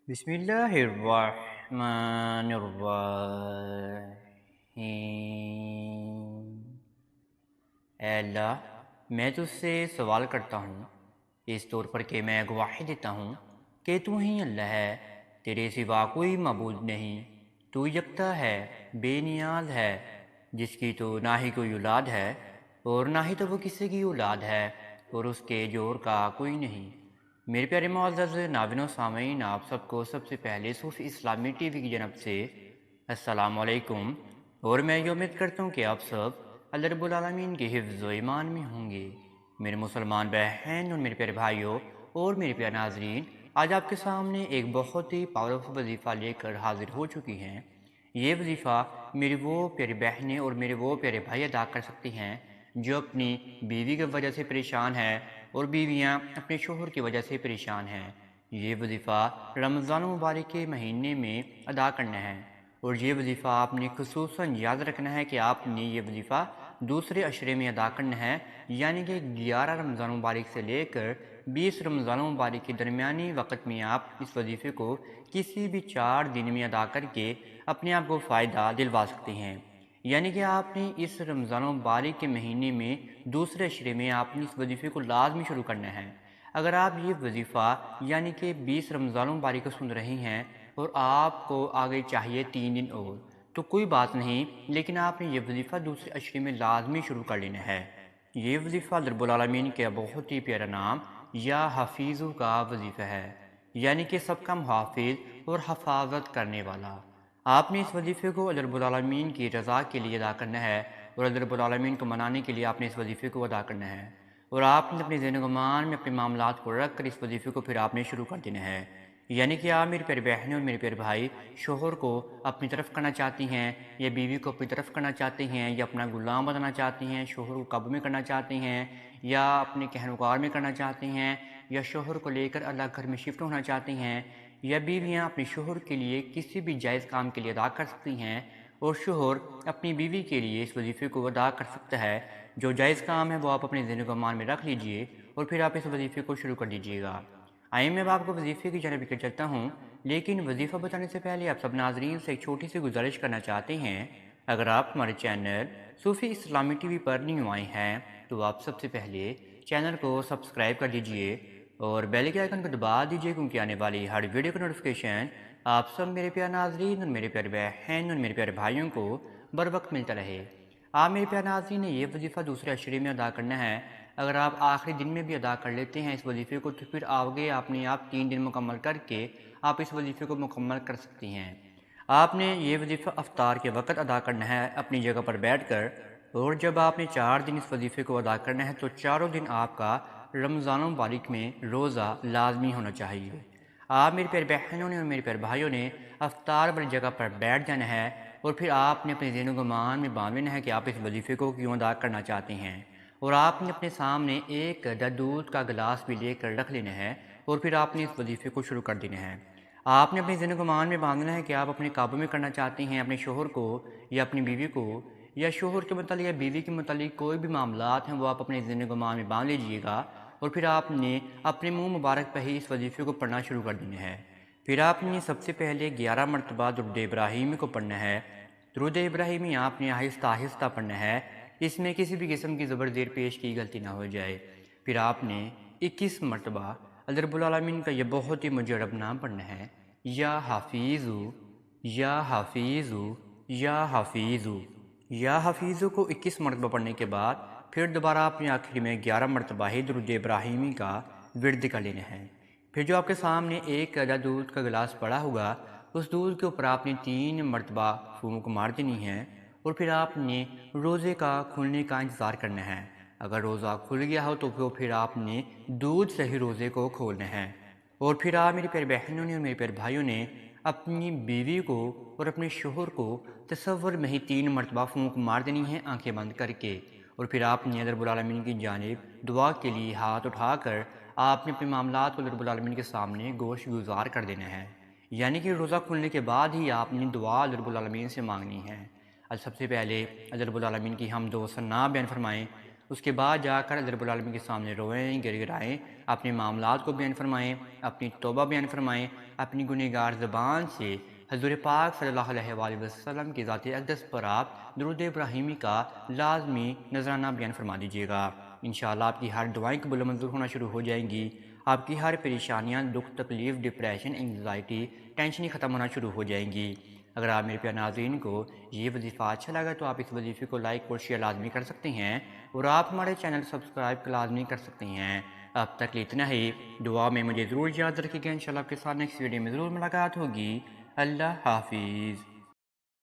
بسم اللہ الرحمن الرحیم۔ اے اللہ، میں تجھ سے سوال کرتا ہوں اس طور پر کہ میں گواہی دیتا ہوں کہ تو ہی اللہ ہے، تیرے سوا کوئی معبود نہیں، تو یکتا ہے، بے نیاز ہے، جس کی تو نہ ہی کوئی اولاد ہے اور نہ ہی تو وہ کسی کی اولاد ہے اور اس کے جوڑ کا کوئی نہیں۔ میرے پیارے معزز ناظرین و سامعین، آپ سب کو سب سے پہلے صوفی اسلامی ٹی وی کی جانب سے السلام علیکم، اور میں یہ امید کرتا ہوں کہ آپ سب اللہ رب العالمین کے حفظ و ایمان میں ہوں گے۔ میرے مسلمان بہن اور میرے پیارے بھائیوں اور میرے پیارے ناظرین، آج آپ کے سامنے ایک بہت ہی پاورفل وظیفہ لے کر حاضر ہو چکی ہیں۔ یہ وظیفہ میری وہ پیاری بہنیں اور میرے وہ پیارے بھائی ادا کر سکتی ہیں جو اپنی بیوی کی وجہ سے پریشان ہے اور بیویاں اپنے شوہر کی وجہ سے پریشان ہیں۔ یہ وظیفہ رمضان مبارک کے مہینے میں ادا کرنا ہے، اور یہ وظیفہ آپ نے خصوصاً یاد رکھنا ہے کہ آپ نے یہ وظیفہ دوسرے عشرے میں ادا کرنا ہے، یعنی کہ 11 رمضان مبارک سے لے کر 20 رمضان مبارک کے درمیانی وقت میں آپ اس وظیفے کو کسی بھی 4 دن میں ادا کر کے اپنے آپ کو فائدہ دلوا سکتے ہیں۔ یعنی کہ آپ نے اس رمضان مبارک کے مہینے میں دوسرے عشرے میں آپ نے اس وظیفے کو لازمی شروع کرنا ہے۔ اگر آپ یہ وظیفہ یعنی کہ 20 رمضان مبارک کو سن رہی ہیں اور آپ کو آگے چاہیے 3 دن اور، تو کوئی بات نہیں، لیکن آپ نے یہ وظیفہ دوسرے عشرے میں لازمی شروع کر لینا ہے۔ یہ وظیفہ رب العالمین کا بہت ہی پیارا نام یا حفیظو کا وظیفہ ہے، یعنی کہ سب کا محافظ اور حفاظت کرنے والا۔ آپ نے اس وظیفے کو اللہ رب العالمین کی رضا کے لیے ادا کرنا ہے، اور اللہ رب العالمین کو منانے کے لیے آپ نے اس وظیفے کو ادا کرنا ہے، اور آپ نے اپنے ذہن و گمان میں اپنے معاملات کو رکھ کر اس وظیفے کو پھر آپ نے شروع کر دینا ہے۔ یعنی کہ آپ میرے پیارے بہنیں اور میرے پیارے بھائی شوہر کو اپنی طرف کرنا چاہتی ہیں، یا بیوی کو اپنی طرف کرنا چاہتے ہیں، یا اپنا غلام بنانا چاہتی ہیں، شوہر کو قابو میں کرنا چاہتے ہیں، یا اپنے کہنوکار میں کرنا چاہتے ہیں، یا شوہر کو لے کر اللہ گھر میں شفٹ ہونا چاہتے ہیں، یا بیویاں اپنے شوہر کے لیے کسی بھی جائز کام کے لیے ادا کر سکتی ہیں، اور شوہر اپنی بیوی کے لیے اس وظیفے کو ادا کر سکتا ہے۔ جو جائز کام ہے وہ آپ اپنے ذہن و گمان میں رکھ لیجئے اور پھر آپ اس وظیفے کو شروع کر دیجئے گا۔ آئیں میں آپ کو وظیفے کی جانب لے کر چلتا ہوں، لیکن وظیفہ بتانے سے پہلے آپ سب ناظرین سے ایک چھوٹی سی گزارش کرنا چاہتے ہیں۔ اگر آپ ہمارے چینل صوفی اسلامی ٹی وی پر نیو آئے ہیں تو آپ سب سے پہلے چینل کو سبسکرائب کر دیجئے اور بیل کے آئیکن کو دبا دیجئے، کیونکہ آنے والی ہر ویڈیو کا نوٹیفیکیشن آپ سب میرے پیارے ناظرین اور میرے پیارے بہن اور میرے پیارے بھائیوں کو بر وقت ملتا رہے۔ آپ میرے پیارے ناظرین نے یہ وظیفہ دوسرے عشرے میں ادا کرنا ہے۔ اگر آپ آخری دن میں بھی ادا کر لیتے ہیں اس وظیفے کو تو پھر آگے آپ 3 دن مکمل کر کے آپ اس وظیفے کو مکمل کر سکتی ہیں۔ آپ نے یہ وظیفہ افطار کے وقت ادا کرنا ہے اپنی جگہ پر بیٹھ کر، اور جب آپ نے 4 دن اس وظیفے کو ادا کرنا ہے تو چاروں دن آپ کا رمضان مبارک میں روزہ لازمی ہونا چاہیے۔ آپ میرے پیارے بہنوں نے اور میرے پیارے بھائیوں نے افطار والی جگہ پر بیٹھ جانا ہے، اور پھر آپ نے اپنے ذہن و گمان میں باندھ لینا ہے کہ آپ اس وظیفے کو کیوں ادا کرنا چاہتے ہیں، اور آپ نے اپنے سامنے ایک دودھ کا گلاس بھی لے کر رکھ لینا ہے، اور پھر آپ نے اس وظیفے کو شروع کر دینا ہے۔ آپ نے اپنے ذہن و گمان میں باندھنا ہے کہ آپ اپنے قابو میں کرنا چاہتے ہیں اپنے شوہر کو یا اپنی بیوی کو، یا شوہر کے متعلق یا بیوی کے متعلق کوئی بھی معاملات ہیں وہ آپ اپنے ذہن و گمان میں باندھ لیجئے گا، اور پھر آپ نے اپنے منہ مبارک پہ ہی اس وظیفے کو پڑھنا شروع کر دینا ہے۔ پھر آپ نے سب سے پہلے 11 مرتبہ درود ابراہیمی کو پڑھنا ہے۔ درود ابراہیمی آپ نے آہستہ آہستہ پڑھنا ہے، اس میں کسی بھی قسم کی زبر زیر پیش کی غلطی نہ ہو جائے۔ پھر آپ نے 21 مرتبہ اللہ رب العالمین کا یہ بہت ہی مجرب نام پڑھنا ہے، یا حفیظو، یا حفیظو، یا حفیظو۔ یا حفیظو کو 21 مرتبہ پڑھنے کے بعد پھر دوبارہ آپ نے آخر میں 11 مرتبہ ہی درود ابراہیمی کا ورد کر لینا ہے۔ پھر جو آپ کے سامنے ایک دودھ کا گلاس پڑا ہوگا، اس دودھ کے اوپر آپ نے 3 مرتبہ پھونک مار دینی ہے، اور پھر آپ نے روزے کا کھلنے کا انتظار کرنا ہے۔ اگر روزہ کھل گیا ہو تو پھر آپ نے دودھ سے ہی روزے کو کھولنا ہے، اور پھر آپ میرے پیارے بہنوں نے اور میرے پیارے بھائیوں نے اپنی بیوی کو اور اپنے شوہر کو تصور میں ہی 3 مرتبہ پھونک مار دینی ہے آنکھیں بند کر کے، اور پھر آپ نے رب العالمین کی جانب دعا کے لیے ہاتھ اٹھا کر آپ نے اپنے معاملات کو رب العالمین کے سامنے گوش گزار کر دینا ہے۔ یعنی کہ روزہ کھلنے کے بعد ہی آپ نے دعا رب العالمین سے مانگنی ہے۔ سب سے پہلے رب العالمین کی حمد و ثنا بیان فرمائیں، اس کے بعد جا کر اللہ رب العالمین کے سامنے روئیں، گر گرائیں، اپنے معاملات کو بیان فرمائیں، اپنی توبہ بیان فرمائیں، اپنی گنہگار زبان سے حضور پاک صلی اللہ علیہ وآلہ وسلم کی ذات اقدس پر آپ درود ابراہیمی کا لازمی نذرانہ بیان فرما دیجیے گا۔ انشاءاللہ آپ کی ہر دعائیں قبول و منظور ہونا شروع ہو جائیں گی، آپ کی ہر پریشانیاں، دکھ، تکلیف، ڈپریشن، انگزائٹی، ٹینشنیں ختم ہونا شروع ہو جائیں گی۔ اگر آپ میرے پیارے ناظرین کو یہ وظیفہ اچھا لگا تو آپ اس وظیفے کو لائک اور شیئر لازمی کر سکتے ہیں، اور آپ ہمارے چینل سبسکرائب لازمی کر سکتے ہیں۔ اب تک اتنا ہی، دعا میں مجھے ضرور یاد رکھیے گا۔ انشاءاللہ آپ کے ساتھ نیکسٹ ویڈیو میں ضرور ملاقات ہوگی۔ اللہ حافظ۔